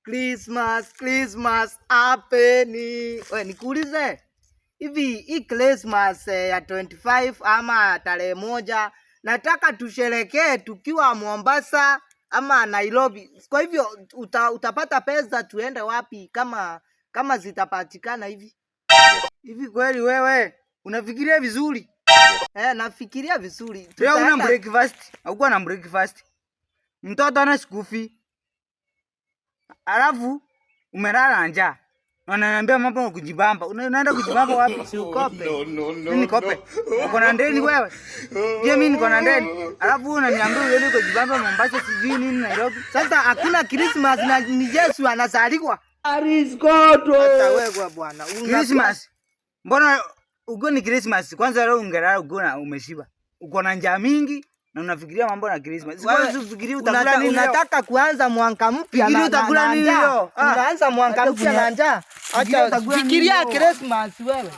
Christmas hapeni. Wewe nikuulize. Hivi hii Christmas ya 25 ama tarehe 1 nataka tusherekee tukiwa Mombasa ama Nairobi. Kwa hivyo utapata pesa tuende wapi kama zitapatikana hivi? Hivi kweli wewe unafikiria vizuri? Nafikiria vizuri. Leo una breakfast? Haukuwa na breakfast. Mtoto ana skufi. Alafu umelala njaa. Unaniambia mambo ya kujibamba. Unaenda kujibamba wapi? Si ukope. Mimi kope. Uko na ndeni wewe? Je, mimi niko na ndeni? Alafu unaniambia uende kujibamba Mombasa sijui nini Nairobi. Sasa hakuna Christmas na ni Yesu anazaliwa. Ariskoto. Hata wewe bwana. Christmas. Mbona uko ni Christmas? Kwanza leo ungelala uko na umeshiba. Uko na njaa mingi na unafikiria mambo na Christmas. Wewe usifikirie utakula nini? Unataka kuanza mwaka mpya na utakula nini leo? Unaanza mwaka mpya na njaa. Acha fikiria Christmas wewe.